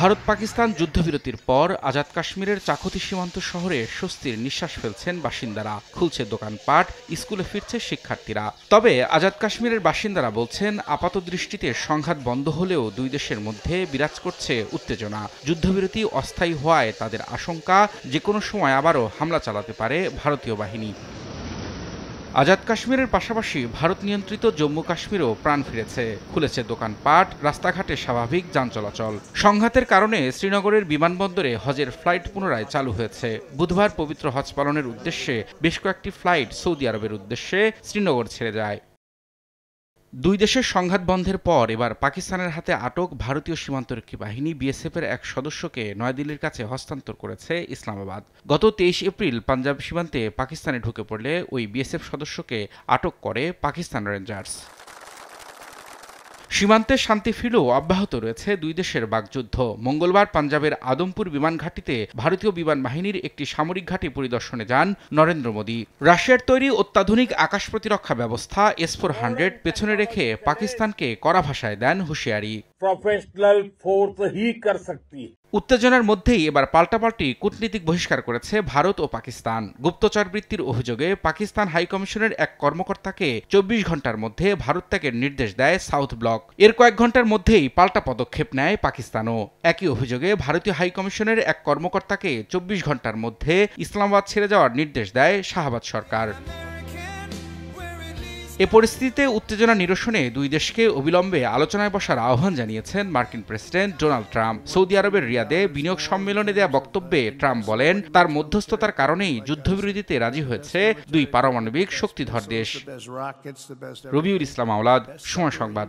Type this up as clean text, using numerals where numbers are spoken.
ভারত পাকিস্তান যুদ্ধবিরতির পর আজাদ কাশ্মীরের চাকতি সীমান্ত শহরে স্বস্তির নিঃশ্বাস ফেলছেন বাসিন্দারা। খুলছে দোকানপাট, স্কুলে ফিরছে শিক্ষার্থীরা। তবে আজাদ কাশ্মীরের বাসিন্দারা বলছেন, আপাতদৃষ্টিতে সংঘাত বন্ধ হলেও দুই দেশের মধ্যে বিরাজ করছে উত্তেজনা। যুদ্ধবিরতি অস্থায়ী হওয়ায় তাদের আশঙ্কা, যে কোনো সময় আবারও হামলা চালাতে পারে ভারতীয় বাহিনী। আজাদ কাশ্মীরের পাশাপাশি ভারত নিয়ন্ত্রিত জম্মু কাশ্মীরেও প্রাণ ফিরেছে। খুলেছে দোকানপাট, রাস্তাঘাটে স্বাভাবিক যান চলাচল। সংঘাতের কারণে শ্রীনগরের বিমানবন্দরে হজের ফ্লাইট পুনরায় চালু হয়েছে। বুধবার পবিত্র হজ পালনের উদ্দেশ্যে বেশ কয়েকটি ফ্লাইট সৌদি আরবের উদ্দেশ্যে শ্রীনগর ছেড়ে যায়। দুই দেশের সংঘাত বন্ধের পর এবার পাকিস্তানের হাতে আটক ভারতীয় সীমান্তরক্ষী বাহিনী বিএসএফের এক সদস্যকে নয়াদিল্লির কাছে হস্তান্তর করেছে ইসলামাবাদ। গত 23 এপ্রিল পাঞ্জাব সীমান্তে পাকিস্তানে ঢুকে পড়লে ওই বিএসএফ সদস্যকে আটক করে পাকিস্তান রেঞ্জার্স। সীমান্তে শান্তি ফিরলেও অব্যাহত রয়েছে দুই দেশের বাকযুদ্ধ। মঙ্গলবার পাঞ্জাবের আদমপুর বিমান ঘাঁটিতে ভারতীয় বিমান বাহিনীর একটি সামরিক ঘাঁটি পরিদর্শনে যান নরেন্দ্র মোদী। রাশিয়ার তৈরি অত্যাধুনিক আকাশ প্রতিরক্ষা ব্যবস্থা S-400 পেছনে রেখে পাকিস্তানকে কড়া ভাষায় দেন হুঁশিয়ারি। উত্তেজনার মধ্যেই এবার পাল্টাপাল্টি কূটনীতিক বহিষ্কার করেছে ভারত ও পাকিস্তান। গুপ্তচর বৃত্তির অভিযোগে পাকিস্তান হাইকমিশনের এক কর্মকর্তাকে 24 ঘন্টার মধ্যে ভারত ত্যাগের নির্দেশ দেয় সাউথ ব্লক। এর কয়েক ঘন্টার মধ্যেই পাল্টা পদক্ষেপ নেয় পাকিস্তানও। একই অভিযোগে ভারতীয় হাইকমিশনের এক কর্মকর্তাকে 24 ঘন্টার মধ্যে ইসলামাবাদ ছেড়ে যাওয়ার নির্দেশ দেয় শাহবাজ সরকার। এ পরিস্থিতিতে উত্তেজনা নিরসনে দুই দেশকে অবিলম্বে আলোচনায় বসার আহ্বান জানিয়েছেন মার্কিন প্রেসিডেন্ট ডোনাল্ড ট্রাম্প। সৌদি আরবের রিয়াদে বিনিয়োগ সম্মেলনে দেয়া বক্তব্যে ট্রাম্প বলেন, তার মধ্যস্থতার কারণেই যুদ্ধবিরতিতে রাজি হয়েছে দুই পারমাণবিক শক্তিধর দেশ। রবিউল ইসলাম আওলাদ, সময় সংবাদ।